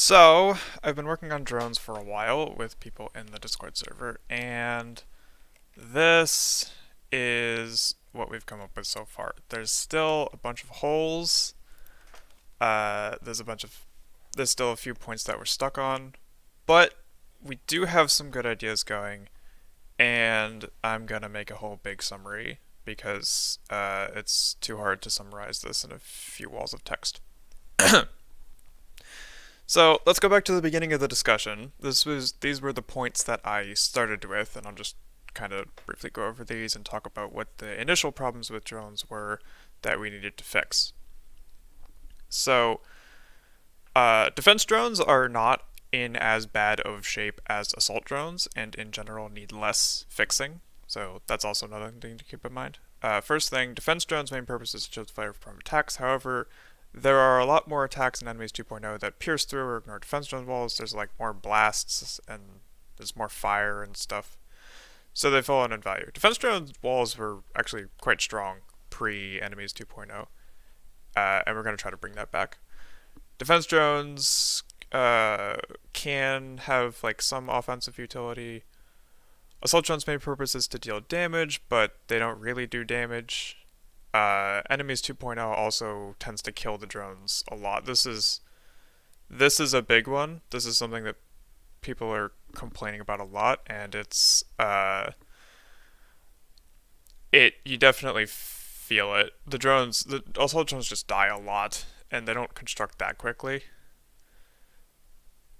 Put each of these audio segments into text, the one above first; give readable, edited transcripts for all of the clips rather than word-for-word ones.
So, I've been working on drones for a while with people in the Discord server, and this is what we've come up with so far. There's still a bunch of holes. Uh, there's a bunch of there's still a few points that we're stuck on, but we do have some good ideas going, and I'm gonna make a whole big summary because it's too hard to summarize this in a few walls of text. So let's go back to the beginning of the discussion. These were the points that I started with, and I'll just kind of briefly go over these and talk about what the initial problems with drones were that we needed to fix. So, defense drones are not in as bad of shape as assault drones, and in general need less fixing. So that's also another thing to keep in mind. First thing, defense drones' main purpose is to shield fire from attacks. However, there are a lot more attacks in Enemies 2.0 that pierce through or ignore defense drone walls. There's like more blasts and there's more fire and stuff. So they've fallen in value. Defense drone walls were actually quite strong pre Enemies 2.0, and we're going to try to bring that back. Defense drones can have like some offensive utility. Assault drones' main purpose is to deal damage, but they don't really do damage. Enemies 2.0 also tends to kill the drones a lot. This is a big one. This is something that people are complaining about a lot, and it you definitely feel it. The assault drones just die a lot, and they don't construct that quickly.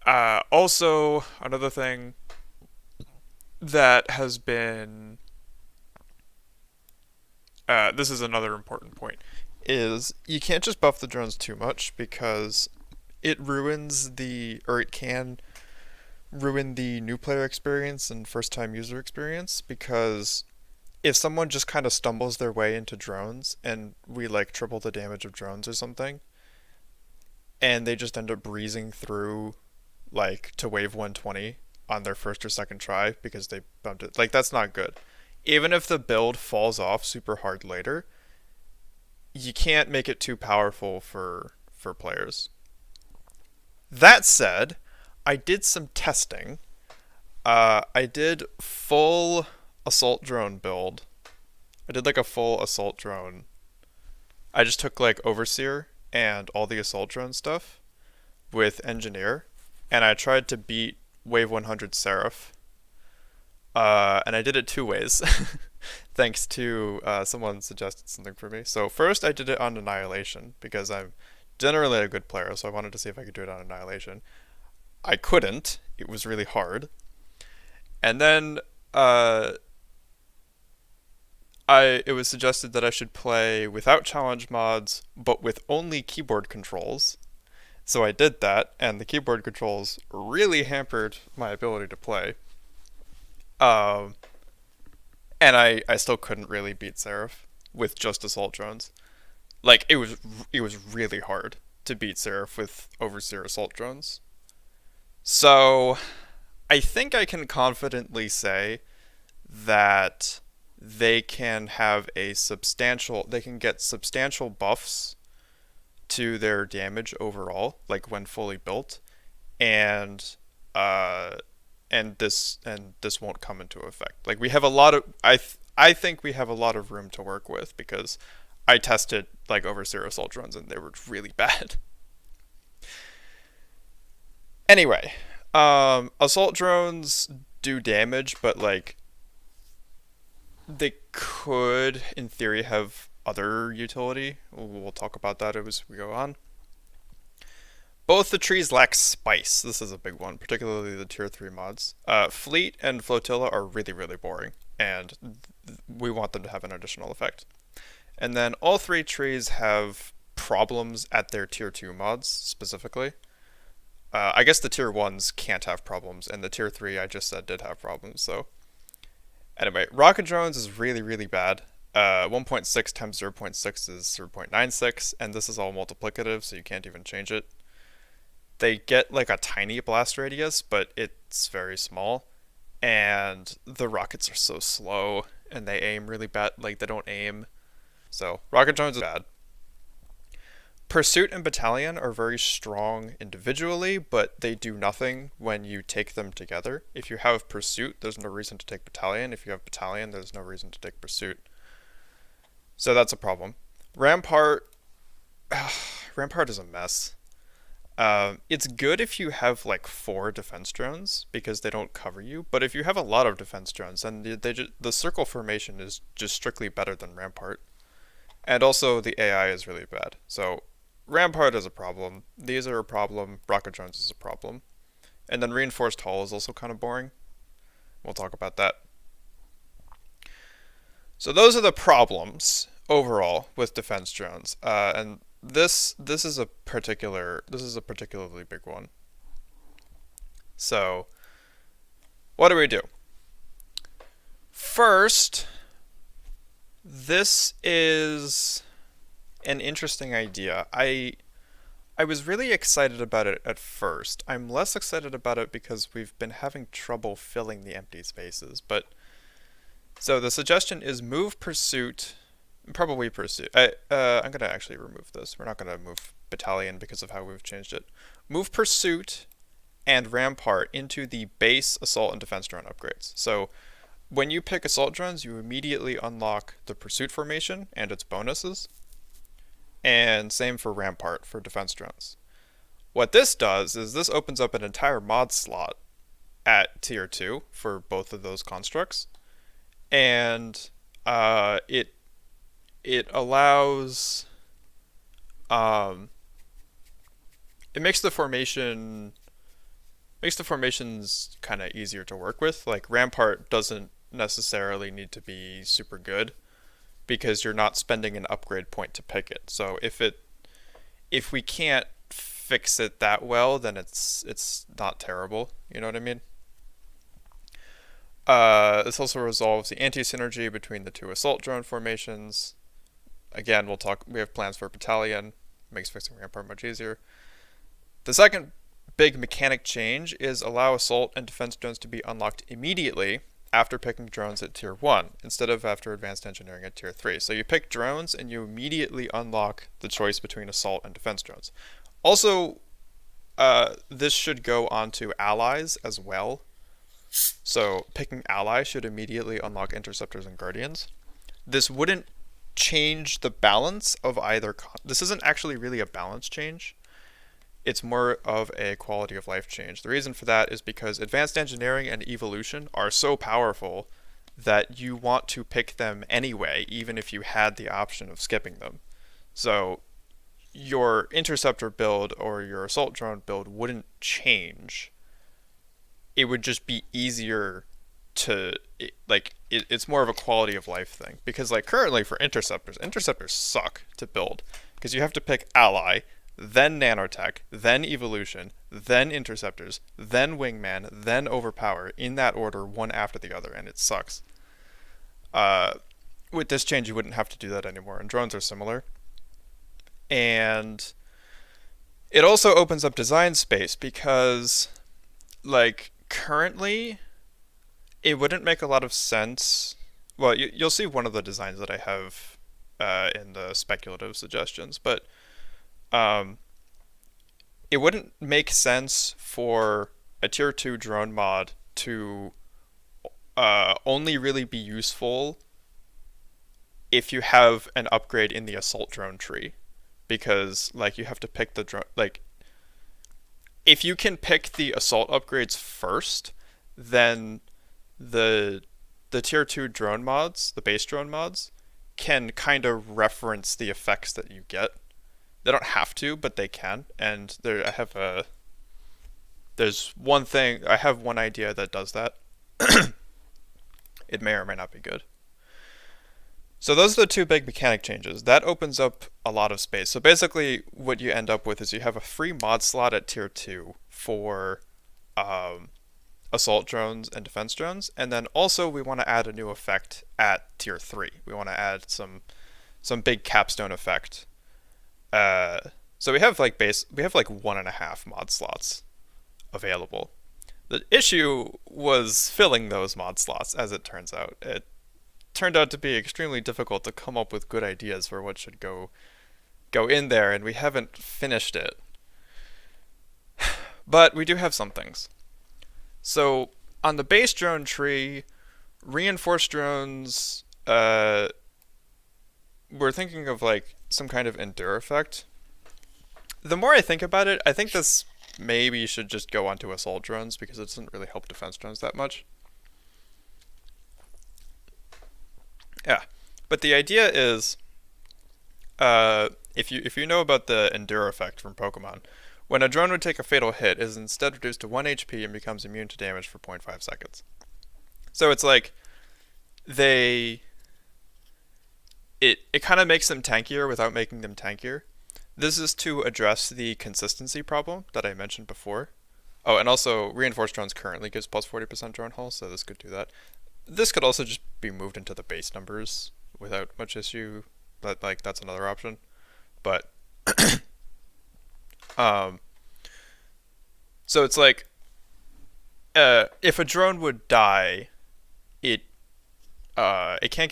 Also, another thing that has been this is another important point, is you can't just buff the drones too much because it can ruin the new player experience and first time user experience, because if someone just kind of stumbles their way into drones and we like triple the damage of drones or something, and they just end up breezing through like to wave 120 on their first or second try because they bumped it, like that's not good. Even if the build falls off super hard later, you can't make it too powerful for players. That said, I did some testing. I did full assault drone build. I did like a full assault drone. I just took like Overseer and all the assault drone stuff with Engineer, and I tried to beat Wave 100 Seraph. And I did it two ways, thanks to someone suggested something for me. So first I did it on Annihilation, because I'm generally a good player, so I wanted to see if I could do it on Annihilation. I couldn't. It was really hard. And then it was suggested that I should play without challenge mods, but with only keyboard controls. So I did that, and the keyboard controls really hampered my ability to play. Um, and I still couldn't really beat Seraph with just assault drones. Like it was really hard to beat Seraph with Overseer assault drones. So I think I can confidently say that they can get substantial buffs to their damage overall, like when fully built, and uh, and this won't come into effect. Like we have a lot of I think we have a lot of room to work with, because I tested like Overseer assault drones and they were really bad. Anyway, assault drones do damage, but like they could, in theory, have other utility. We'll talk about that as we go on. Both the trees lack spice. This is a big one, particularly the tier 3 mods. Fleet and Flotilla are really, really boring, and we want them to have an additional effect. And then all three trees have problems at their tier 2 mods, specifically. I guess the tier 1s can't have problems, and the tier 3 I just said did have problems, so. Anyway, rocket drones is really, really bad. 1.6 times 0.6 is 0.96, and this is all multiplicative, so you can't even change it. They get like a tiny blast radius, but it's very small, and the rockets are so slow, and they aim really bad. Like they don't aim, so rocket drones is bad. Pursuit and Battalion are very strong individually, but they do nothing when you take them together. If you have Pursuit, there's no reason to take Battalion. If you have Battalion, there's no reason to take Pursuit. So that's a problem. Rampart, Rampart is a mess. It's good if you have like 4 defense drones because they don't cover you. But if you have a lot of defense drones, then the circle formation is just strictly better than Rampart. And also the AI is really bad. So Rampart is a problem. These are a problem. Rocket drones is a problem. And then reinforced hull is also kind of boring. We'll talk about that. So those are the problems overall with defense drones. And this is a particularly big one. So what do we do? First, this is an interesting idea. I was really excited about it at first. I'm less excited about it because we've been having trouble filling the empty spaces. But so the suggestion is move Pursuit, probably Pursuit. I'm gonna actually remove this. We're not gonna move Battalion because of how we've changed it. Move Pursuit and Rampart into the base assault and defense drone upgrades. So when you pick assault drones, you immediately unlock the Pursuit formation and its bonuses. And same for Rampart for defense drones. What this does is this opens up an entire mod slot at tier 2 for both of those constructs. And it allows it makes the formations kind of easier to work with. Like Rampart doesn't necessarily need to be super good because you're not spending an upgrade point to pick it. So if we can't fix it that well, then it's not terrible. You know what I mean? This also resolves the anti-synergy between the 2 assault drone formations. Again, we have plans for Battalion. Makes fixing Rampart much easier. The second big mechanic change is allow assault and defense drones to be unlocked immediately after picking drones at tier 1 instead of after advanced engineering at tier 3. So you pick drones and you immediately unlock the choice between assault and defense drones. Also, this should go on to allies as well. So picking allies should immediately unlock interceptors and guardians. This wouldn't change the balance of either. This isn't actually really a balance change. It's more of a quality of life change. The reason for that is because advanced engineering and evolution are so powerful that you want to pick them anyway, even if you had the option of skipping them. So your interceptor build or your assault drone build wouldn't change. It would just be easier to, it's more of a quality of life thing. Because like currently for interceptors suck to build because you have to pick ally, then nanotech, then evolution, then interceptors, then wingman, then overpower, in that order, one after the other, and it sucks. With this change, you wouldn't have to do that anymore, and drones are similar. And it also opens up design space because, like, currently, it wouldn't make a lot of sense. Well, you'll see one of the designs that I have in the speculative suggestions, but it wouldn't make sense for a tier 2 drone mod to only really be useful if you have an upgrade in the assault drone tree, because like you have to pick the drone. Like if you can pick the assault upgrades first, then the tier 2 drone mods, the base drone mods, can kind of reference the effects that you get. They don't have to, but they can. And I have one idea that does that. It may or may not be good. So those are the 2 big mechanic changes. That opens up a lot of space. So basically what you end up with is you have a free mod slot at tier 2 for assault drones and defense drones. And then also we want to add a new effect at tier 3. We want to add some big capstone effect. So we have like 1.5 mod slots available. The issue was filling those mod slots, as it turns out. It turned out to be extremely difficult to come up with good ideas for what should go go in there, and we haven't finished it. But we do have some things. So on the base drone tree, reinforced drones, we're thinking of like some kind of endure effect. The more I think about it, I think this maybe should just go onto assault drones because it doesn't really help defense drones that much. Yeah, but the idea is, if you know about the endure effect from Pokemon, when a drone would take a fatal hit, it is instead reduced to 1 HP and becomes immune to damage for 0.5 seconds. So it's like they it kind of makes them tankier without making them tankier. This is to address the consistency problem that I mentioned before. Oh, and also reinforced drones currently gives plus 40% drone hull, so this could do that. This could also just be moved into the base numbers without much issue. But like that's another option. But um so it's like if a drone would die, it it can't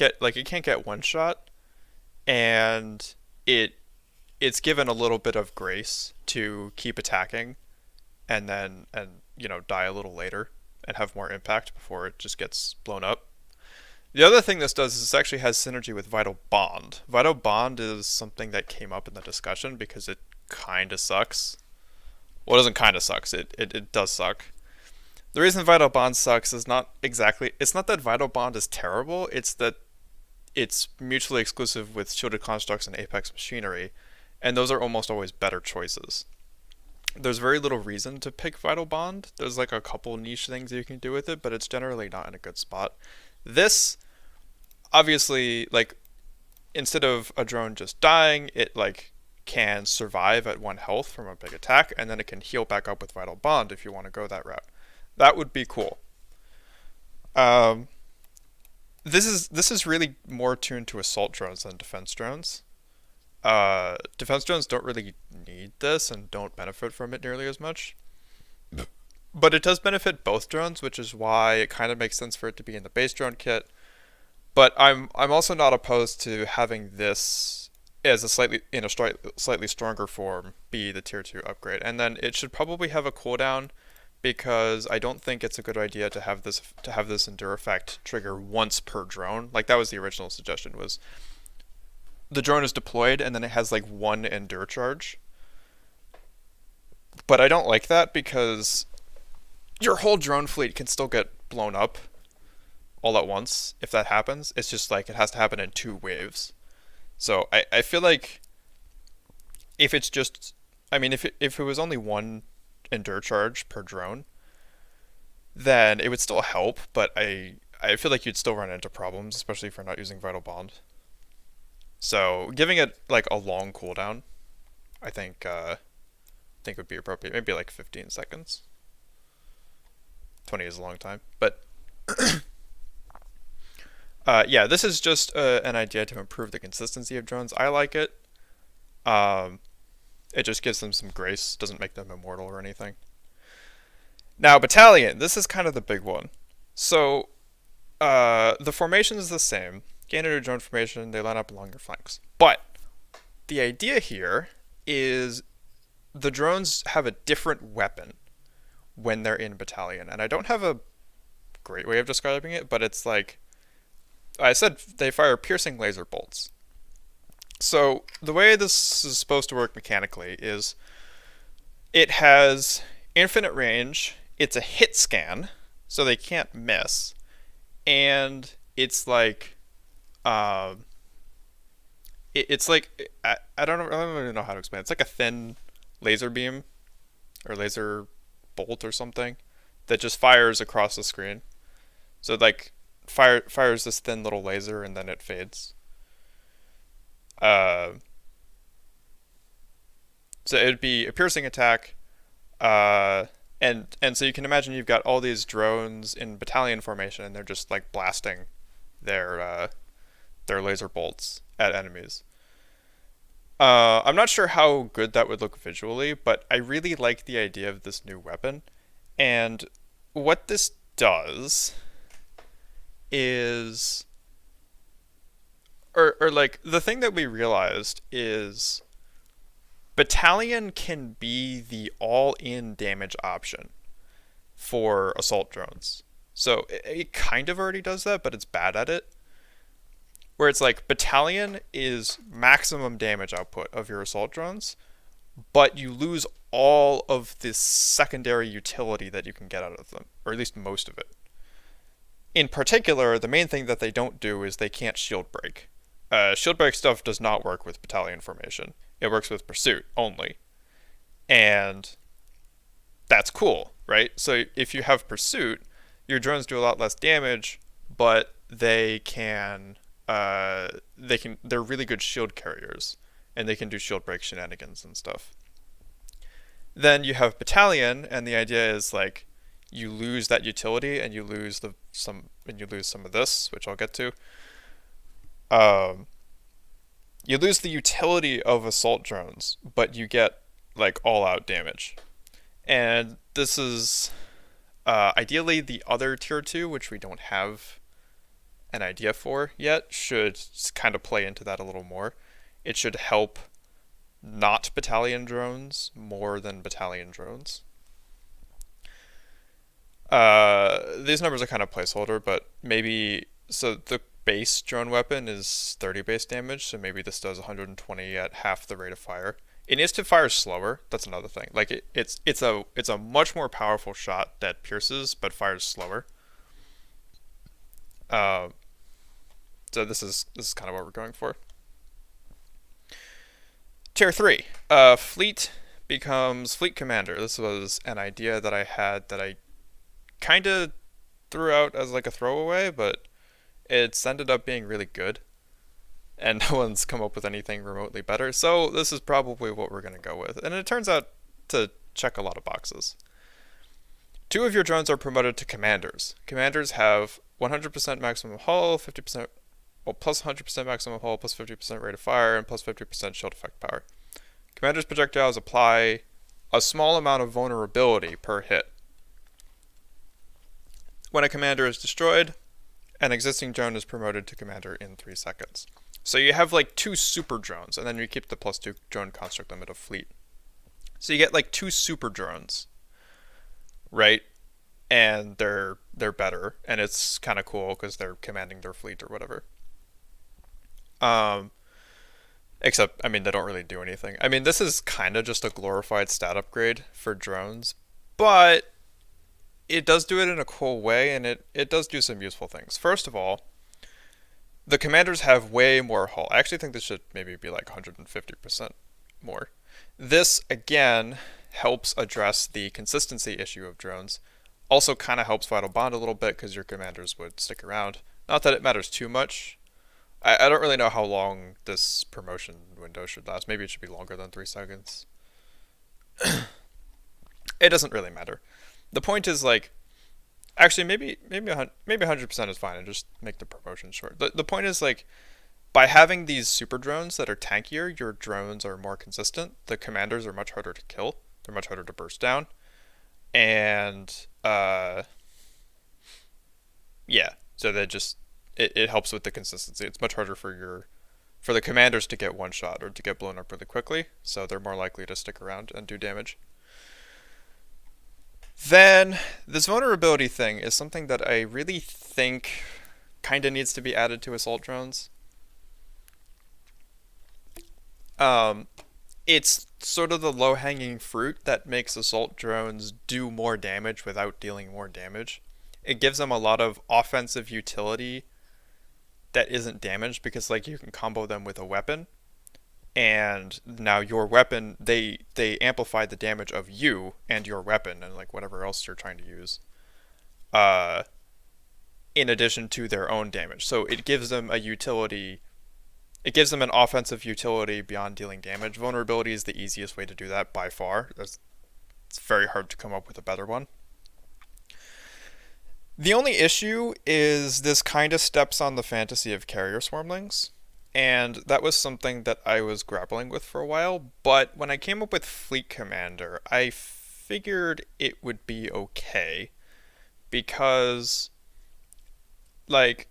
get one shot, and it's given a little bit of grace to keep attacking, and then die a little later and have more impact before it just gets blown up. The other thing this does is this actually has synergy with Vital Bond. Vital Bond is something that came up in the discussion because it kind of sucks. Well, it doesn't kind of sucks. It does suck. The reason Vital Bond sucks is it's not that Vital Bond is terrible, it's that it's mutually exclusive with Shielded Constructs and Apex Machinery, and those are almost always better choices. There's very little reason to pick Vital Bond. There's like a couple niche things you can do with it, but it's generally not in a good spot. This, obviously, like, instead of a drone just dying, it like can survive at 1 health from a big attack, and then it can heal back up with Vital Bond if you want to go that route. That would be cool. Um, this is really more tuned to assault drones than defense drones. Defense drones don't really need this and don't benefit from it nearly as much. But it does benefit both drones, which is why it kind of makes sense for it to be in the base drone kit. But I'm also not opposed to having this as a slightly stronger form be the tier 2 upgrade. And then it should probably have a cooldown because I don't think it's a good idea to have this endure effect trigger once per drone. Like that was the original suggestion, was the drone is deployed and then it has like 1 endure charge. But I don't like that because your whole drone fleet can still get blown up all at once if that happens. It's just like it has to happen in 2 waves. So I feel like if it's just, I mean, if it was only 1 endure charge per drone, then it would still help, but I feel like you'd still run into problems, especially if you're not using Vital Bond. So giving it like a long cooldown, I think would be appropriate. Maybe like 15 seconds. 20 is a long time, but yeah, this is just an idea to improve the consistency of drones. I like it. Um, it just gives them some grace. Doesn't make them immortal or anything. Now, battalion. This is kind of the big one. So, the formation is the same. Gain a new drone formation. They line up along your flanks. But the idea here is the drones have a different weapon when they're in battalion. And I don't have a great way of describing it, but it's like I said, they fire piercing laser bolts. So the way this is supposed to work mechanically is it has infinite range, it's a hit scan, so they can't miss, and it's like it's like I don't really know how to explain it. It's like a thin laser beam or laser bolt or something that just fires across the screen. So like fires this thin little laser and then it fades. Uh, so it would be a piercing attack, uh, and so you can imagine you've got all these drones in battalion formation and they're just like blasting their their laser bolts at enemies. I'm not sure how good that would look visually, but I really like the idea of this new weapon. And what this does is, or like the thing that we realized is Battalion can be the all-in damage option for assault drones. So it kind of already does that, but it's bad at it. Where it's like Battalion is maximum damage output of your assault drones, but you lose all of this secondary utility that you can get out of them, or at least most of it. In particular, the main thing that they don't do is they can't shield break. Shield break stuff does not work with battalion formation. It works with pursuit only. And that's cool, right? So if you have pursuit, your drones do a lot less damage, but they're really good shield carriers, and they can do shield break shenanigans and stuff. Then you have battalion, and the idea is like you lose that utility, and you lose some of this, which I'll get to. Um, you lose the utility of assault drones, but you get like all out damage. And this is ideally the other tier 2, which we don't have an idea for yet, should kind of play into that a little more. It should help not battalion drones more than battalion drones. These numbers are kind of placeholder, but maybe so the base drone weapon is 30 base damage, so maybe this does 120 at half the rate of fire. It needs to fire slower. That's another thing. Like it's a much more powerful shot that pierces but fires slower. Uh, so this is kind of what we're going for. Tier 3. Fleet becomes Fleet Commander. This was an idea that I had that I kind of threw out as like a throwaway, but it's ended up being really good. And no one's come up with anything remotely better. So this is probably what we're going to go with. And it turns out to check a lot of boxes. 2 of your drones are promoted to commanders. Commanders have 100% maximum hull, 50%, well, plus 100% maximum hull, plus 50% rate of fire, and plus 50% shield effect power. Commander's projectiles apply a small amount of vulnerability per hit. When a commander is destroyed, an existing drone is promoted to commander in 3 seconds. So you have like 2 super drones, and then you keep the plus 2 drone construct limit of fleet. So you get like 2 super drones, right? And they're better, and it's kind of cool because they're commanding their fleet or whatever. Um, Except, I mean, they don't really do anything. I mean, this is kind of just a glorified stat upgrade for drones, but it does do it in a cool way, and it does do some useful things. First of all, the commanders have way more hull. I actually think this should maybe be like 150% more. This, again, helps address the consistency issue of drones. Also kind of helps Vital Bond a little bit because your commanders would stick around. Not that it matters too much. I don't really know how long this promotion window should last. Maybe it should be longer than 3 seconds. It doesn't really matter. The point is like, actually maybe 100% is fine and just make the promotion short. The point is like, by having these super drones that are tankier, your drones are more consistent. The commanders are much harder to kill. They're much harder to burst down. And yeah, so they just it helps with the consistency. It's much harder for the commanders to get one shot or to get blown up really quickly, so they're more likely to stick around and do damage. Then this vulnerability thing is something that I really think kind of needs to be added to assault drones. Um, it's sort of the low-hanging fruit that makes assault drones do more damage without dealing more damage. It gives them a lot of offensive utility that isn't damaged because like you can combo them with a weapon, and now your weapon they amplify the damage of you and your weapon and like whatever else you're trying to use. Uh, in addition to their own damage. So it gives them a utility. It gives them an offensive utility beyond dealing damage. Vulnerability is the easiest way to do that by far. It's very hard to come up with a better one. The only issue is this kind of steps on the fantasy of carrier swarmlings, and that was something that I was grappling with for a while, but when I came up with Fleet Commander, I figured it would be okay, because, like,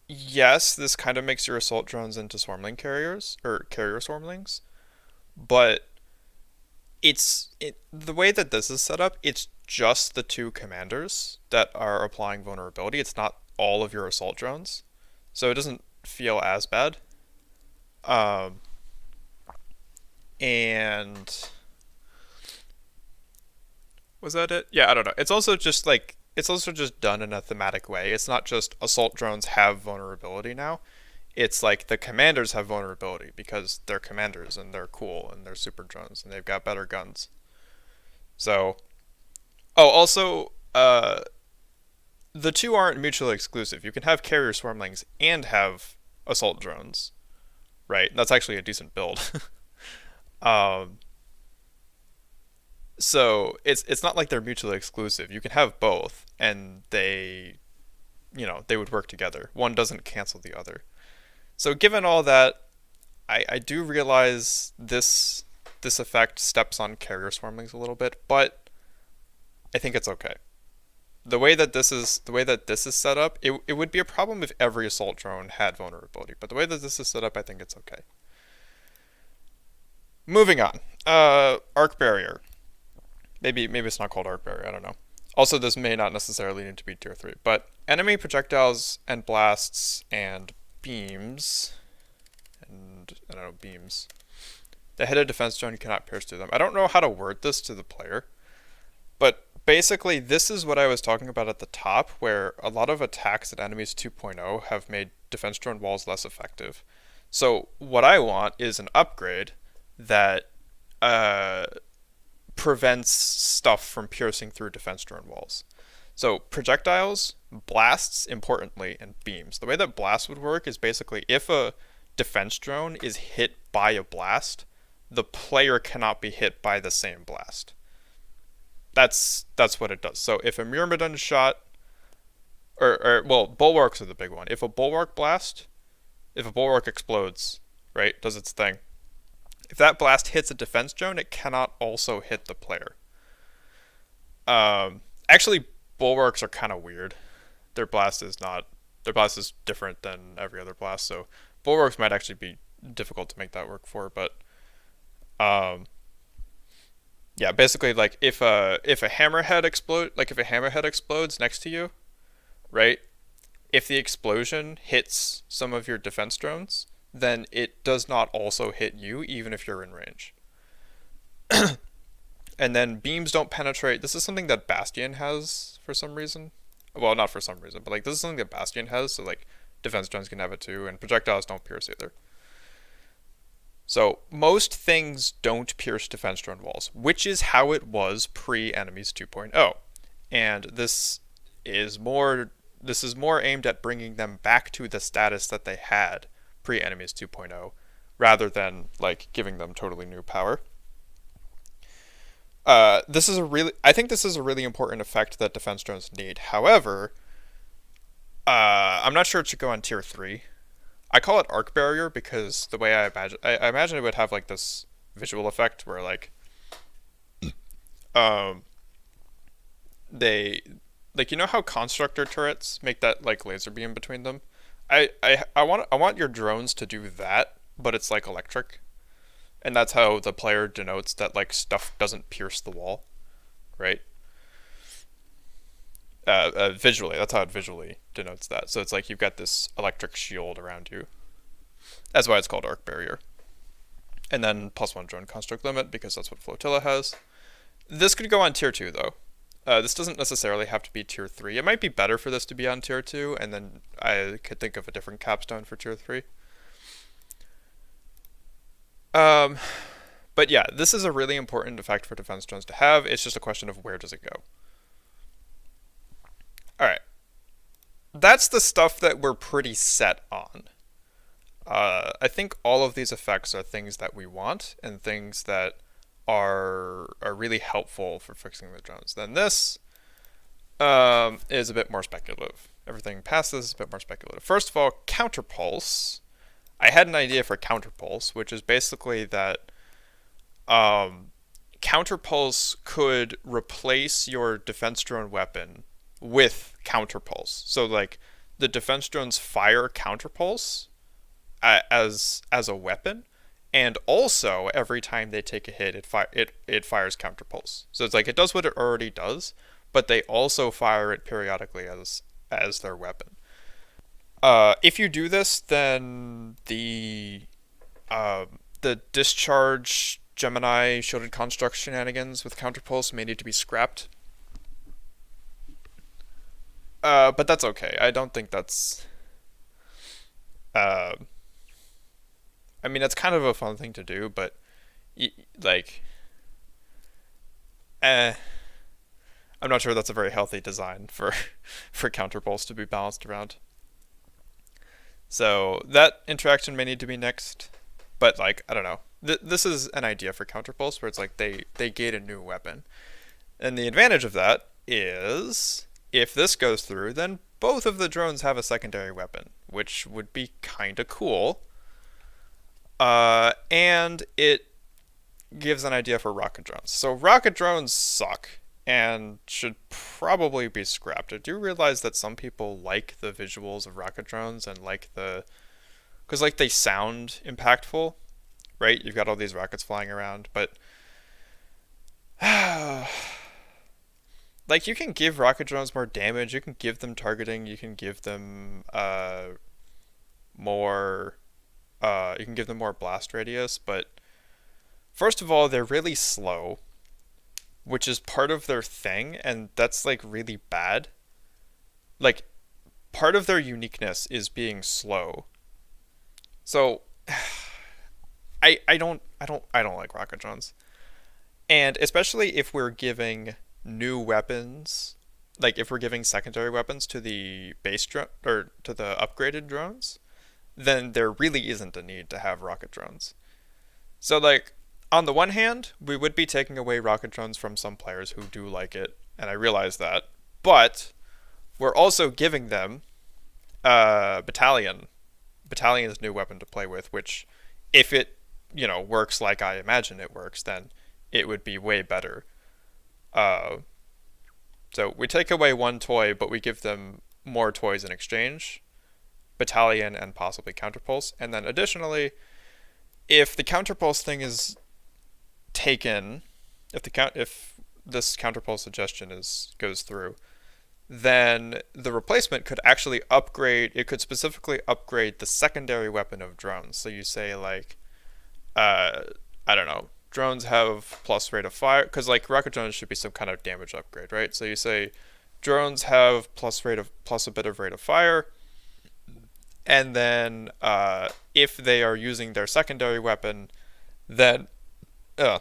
yes, this kind of makes your assault drones into swarmling carriers, or carrier swarmlings, but the way that this is set up, it's just the two commanders that are applying vulnerability. It's not all of your assault drones, so it doesn't feel as bad. Um, and was that it? Yeah, I don't know. It's also just done in a thematic way. It's not just assault drones have vulnerability now. It's like the commanders have vulnerability because they're commanders and they're cool and they're super drones and they've got better guns. So, oh, also, the two aren't mutually exclusive. You can have carrier swarmlings and have assault drones, right? That's actually a decent build. um, so it's not like they're mutually exclusive. You can have both, and they would work together. One doesn't cancel the other. So given all that, I do realize this effect steps on carrier swarmlings a little bit, but I think it's okay. The way that this is set up, it would be a problem if every assault drone had vulnerability, but the way that this is set up, I think it's okay. Moving on. Arc barrier. Maybe it's not called arc barrier. I don't know. Also, this may not necessarily need to be tier 3, but enemy projectiles and blasts and beams, and I don't know, beams. The headed defense drone, you cannot pierce through them. I don't know how to word this to the player, but basically this is what I was talking about at the top, where a lot of attacks at enemies 2.0 have made defense drone walls less effective. So what I want is an upgrade that uh, prevents stuff from piercing through defense drone walls. So projectiles, blasts, importantly, and beams. The way that blasts would work is basically if a defense drone is hit by a blast, the player cannot be hit by the same blast. That's what it does. So if a Myrmidon shot, or well, bulwarks are the big one. If a bulwark blast, if a bulwark explodes, right, does its thing. If that blast hits a defense drone, it cannot also hit the player. Actually, bulwarks are kind of weird. Their blast is not. Their blast is different than every other blast, so bulwarks might actually be difficult to make that work for. But um, yeah, basically, like if a hammerhead explode, like if a hammerhead explodes next to you, right? If the explosion hits some of your defense drones, then it does not also hit you, even if you're in range. And then beams don't penetrate. This is something that Bastion has for some reason. Well, not for some reason, but like this is something that Bastion has, so like defense drones can have it too, and projectiles don't pierce either. So most things don't pierce defense drone walls, which is how it was pre-Enemies 2.0. And this is more aimed at bringing them back to the status that they had pre-Enemies 2.0 rather than like giving them totally new power. I think this is a really important effect that defense drones need. However, I'm not sure it should go on tier 3. I call it arc barrier because the way I imagine it would have like this visual effect where like um they like you know how constructor turrets make that like laser beam between them. I want your drones to do that, but it's like electric, and that's how the player denotes that like stuff doesn't pierce the wall, right? Visually, that's how it visually denotes that. So it's like you've got this electric shield around you. That's why it's called arc barrier. And then +1 drone construct limit because that's what Flotilla has. This could go on tier 2 though. This doesn't necessarily have to be tier 3. It might be better for this to be on tier 2, and then I could think of a different capstone for tier 3. Um, but yeah, this is a really important effect for defense drones to have. It's just a question of where does it go. Alright, that's the stuff that we're pretty set on. I think all of these effects are things that we want and things that are really helpful for fixing the drones. Then this is a bit more speculative. Everything past this is a bit more speculative. First of all, counterpulse. I had an idea for counterpulse, which is basically that counterpulse could replace your defense drone weapon with counterpulse. So like the defense drones fire counterpulse as a weapon, and also every time they take a hit, it fires counterpulse. So it's like it does what it already does, but they also fire it periodically as their weapon. If you do this, then the discharge Gemini shielded construct shenanigans with counterpulse may need to be scrapped. But that's okay. I don't think that's. Uh, I mean, it's kind of a fun thing to do, but like, eh, I'm not sure that's a very healthy design for for counterpulse to be balanced around. So that interaction may need to be next, but like I don't know. This is an idea for counterpulse where it's like they gate a new weapon, and the advantage of that is if this goes through, then both of the drones have a secondary weapon, which would be kind of cool. And it gives an idea for rocket drones. So rocket drones suck and should probably be scrapped. I do realize that some people like the visuals of rocket drones and like because like they sound impactful, right? You've got all these rockets flying around, but like you can give rocket drones more damage, you can give them targeting, you can give them more you can give them more blast radius, but first of all, they're really slow, which is part of their thing, and that's like really bad. Like part of their uniqueness is being slow. So I don't like rocket drones. And especially if we're giving new weapons, like if we're giving secondary weapons to the base drone or to the upgraded drones, then there really isn't a need to have rocket drones. So like on the one hand, we would be taking away rocket drones from some players who do like it, and I realize that. But we're also giving them battalion. Battalion is a new weapon to play with, which if it, works like I imagine it works, then it would be way better. Uh, so we take away one toy, but we give them more toys in exchange. Battalion and possibly counterpulse. And then additionally, if the counterpulse thing is taken, if this counterpulse suggestion goes through, then the replacement could actually upgrade. It could specifically upgrade the secondary weapon of drones. So you say like, I don't know, drones have plus rate of fire because like rocket drones should be some kind of damage upgrade, right? So you say drones have plus a bit of rate of fire, and then if they are using their secondary weapon, then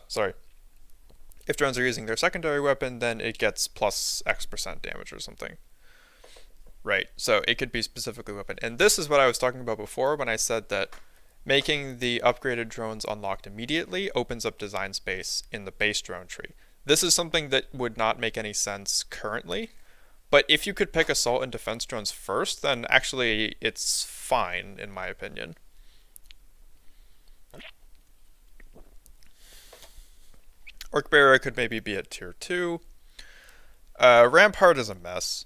sorry. If drones are using their secondary weapon, then it gets plus X% damage or something. Right, so it could be specifically weapon. And this is what I was talking about before when I said that making the upgraded drones unlocked immediately opens up design space in the base drone tree. This is something that would not make any sense currently, but if you could pick assault and defense drones first, then actually it's fine, in my opinion. Orc Barrier could maybe be at tier 2. Rampart is a mess.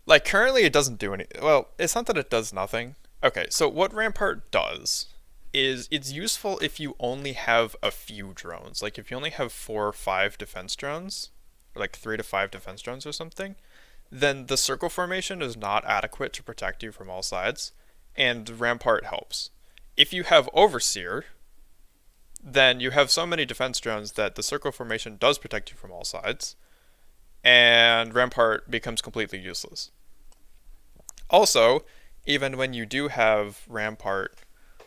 Like, currently it doesn't do any... Well, it's not that it does nothing. Okay, so what Rampart does is it's useful if you only have a few drones. Like, if you only have 4 or 5 defense drones, or like 3 to 5 defense drones or something, then the circle formation is not adequate to protect you from all sides, and Rampart helps. If you have Overseer, then you have so many defense drones that the circle formation does protect you from all sides, and Rampart becomes completely useless. Also, even when you do have Rampart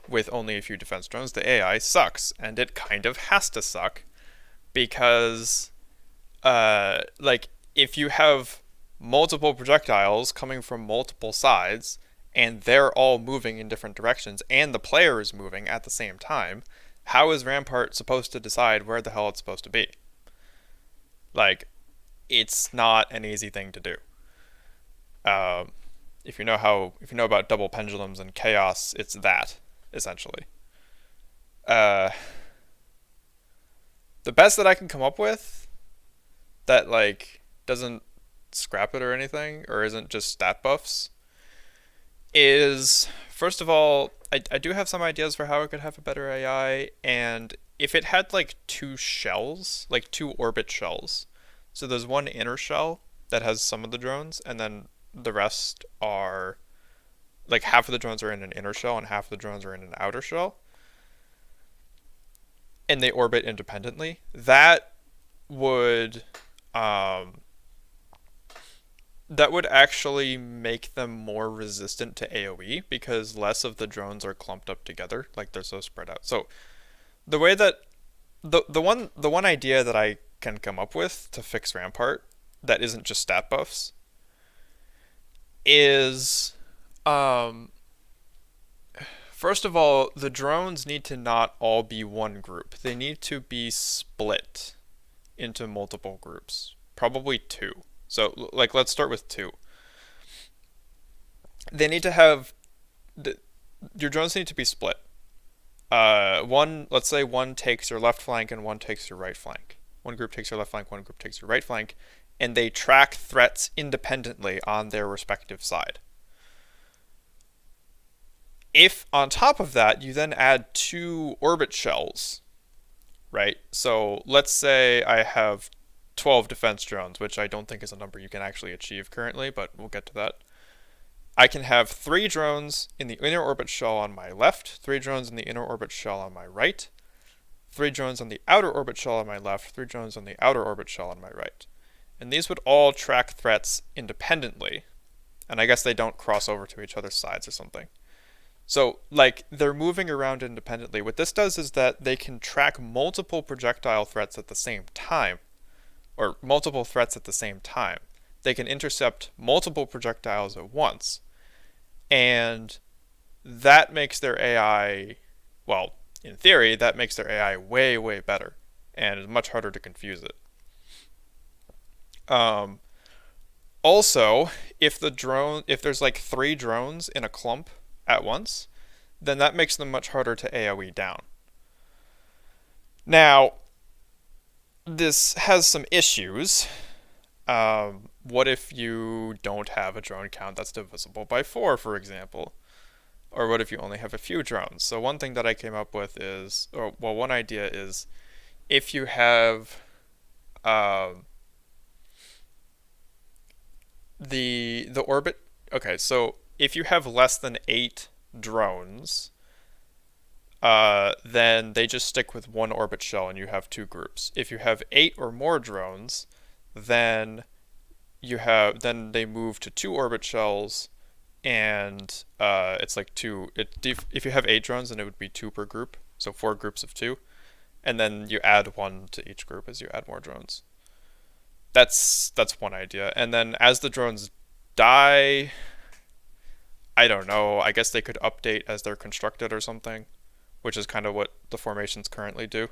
with only a few defense drones, the AI sucks, and it kind of has to suck, because, like, if you have multiple projectiles coming from multiple sides, and they're all moving in different directions, and the player is moving at the same time, how is Rampart supposed to decide where the hell it's supposed to be? Like, it's not an easy thing to do. If you know about double pendulums and chaos, it's that, essentially. The best that I can come up with that, like, doesn't scrap it or anything, or isn't just stat buffs, is First of all, I do have some ideas for how it could have a better AI, and if it had like two shells, like two orbit shells, so there's one inner shell that has some of the drones, and then the rest are like half of the drones are in an inner shell and half of the drones are in an outer shell, and they orbit independently. Would um, that would actually make them more resistant to AoE because less of the drones are clumped up together, like they're so spread out. So the way that the one idea that I can come up with to fix Rampart that isn't just stat buffs is um first of all, the drones need to not all be one group. They need to be split into multiple groups, probably two. So, like, let's start with two. They need to have your drones need to be split. Let's say one takes your left flank and one takes your right flank. One group takes your left flank, one group takes your right flank, and they track threats independently on their respective side. If on top of that you then add two orbit shells, right? So let's say I have 12 defense drones, which I don't think is a number you can actually achieve currently, but we'll get to that. I can have three drones in the inner orbit shell on my left, three drones in the inner orbit shell on my right, three drones on the outer orbit shell on my left, three drones on the outer orbit shell on my right. And these would all track threats independently. And I guess they don't cross over to each other's sides or something. So, like, they're moving around independently. What this does is that they can track multiple projectile threats at the same time, or multiple threats at the same time. They can intercept multiple projectiles at once. And that makes their AI, well, in theory, that makes their AI way, way better. And it's much harder to confuse it. Also, if there's like three drones in a clump at once, then that makes them much harder to AoE down. Now, this has some issues. What if you don't have a drone count that's divisible by 4, for example? Or what if you only have a few drones? So one thing that I came up with is, one idea is, if you have the orbit. Okay, so if you have less than 8 drones, then they just stick with one orbit shell and you have two groups. If you have 8 or more drones, then they move to two orbit shells, and it's like two. If you have 8 drones, then it would be 2 per group, so 4 groups of 2, and then you add 1 to each group as you add more drones. That's one idea. And then as the drones die, I don't know. I guess they could update as they're constructed or something, which is kind of what the formations currently do.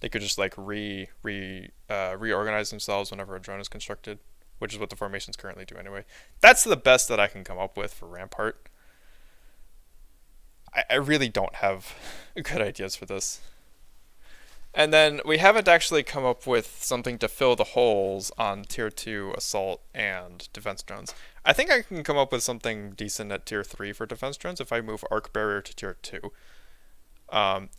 They could just like reorganize themselves whenever a drone is constructed, which is what the formations currently do anyway. That's the best that I can come up with for Rampart. I really don't have good ideas for this. And then we haven't actually come up with something to fill the holes on Tier 2 Assault and Defense Drones. I think I can come up with something decent at Tier 3 for Defense Drones if I move Arc Barrier to Tier 2.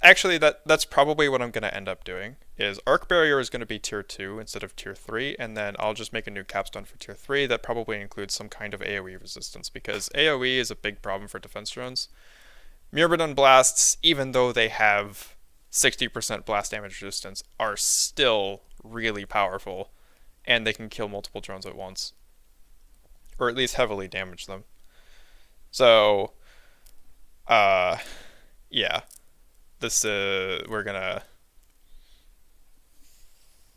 Actually, that's probably what I'm going to end up doing, is Arc Barrier is going to be Tier 2 instead of Tier 3, and then I'll just make a new capstone for Tier 3 that probably includes some kind of AoE resistance, because AoE is a big problem for Defense Drones. Myrmidon Blasts, even though they have 60% blast damage resistance, are still really powerful, and they can kill multiple drones at once, or at least heavily damage them. So, yeah, this we're gonna.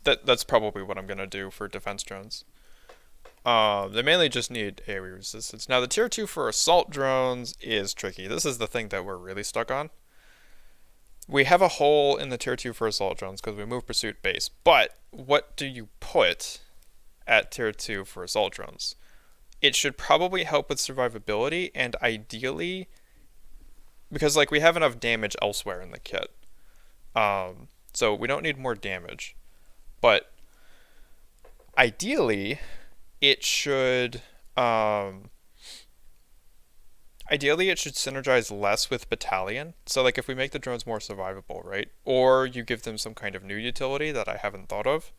That's probably what I'm gonna do for defense drones. They mainly just need AoE resistance. Now the tier 2 for assault drones is tricky. This is the thing that we're really stuck on. We have a hole in the tier 2 for assault drones because we moved pursuit base, but what do you put at tier 2 for assault drones? It should probably help with survivability, and ideally, because like we have enough damage elsewhere in the kit, so we don't need more damage, but ideally it should Ideally, it should synergize less with battalion. So, like, if we make the drones more survivable, right? Or you give them some kind of new utility that I haven't thought of,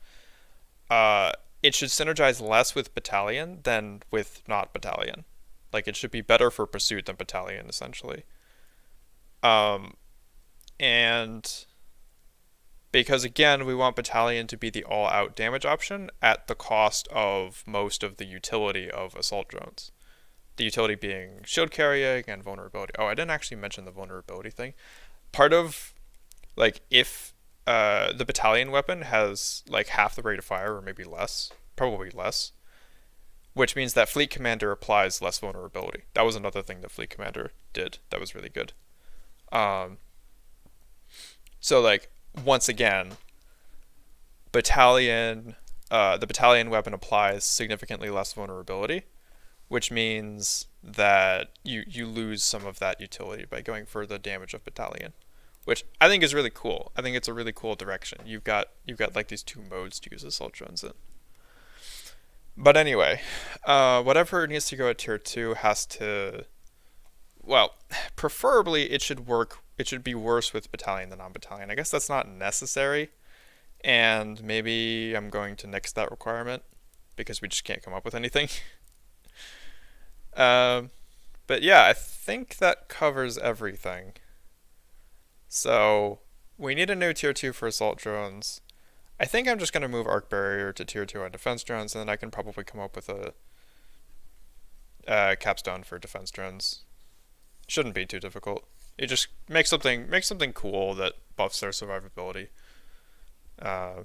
uh, it should synergize less with battalion than with not battalion. Like, it should be better for pursuit than battalion, essentially. Um, and because again, we want battalion to be the all-out damage option at the cost of most of the utility of assault drones. The utility being shield carrying and vulnerability. Oh, I didn't actually mention the vulnerability thing. Part of like if the battalion weapon has like half the rate of fire or maybe less, probably less, which means that fleet commander applies less vulnerability. That was another thing that fleet commander did that was really good. Um, so like once again, battalion, the battalion weapon applies significantly less vulnerability, which means that you lose some of that utility by going for the damage of battalion, which I think is really cool. I think it's a really cool direction. You've got like these two modes to use assault drones in. But anyway, whatever needs to go at tier two has to, well, preferably it should work. It should be worse with battalion than non-battalion. I guess that's not necessary, and maybe I'm going to nix that requirement because we just can't come up with anything. Um, but yeah, I think that covers everything. So we need a new tier 2 for assault drones. I think I'm just going to move arc barrier to tier 2 on defense drones, and then I can probably come up with a capstone for defense drones. Shouldn't be too difficult. It just make something cool that buffs their survivability. Uh,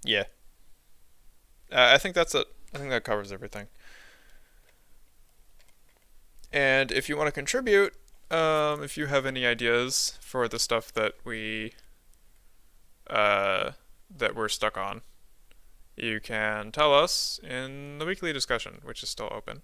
yeah, I think that's it. I think that covers everything. And if you want to contribute, if you have any ideas for the stuff uh, that we're stuck on, you can tell us in the weekly discussion, which is still open.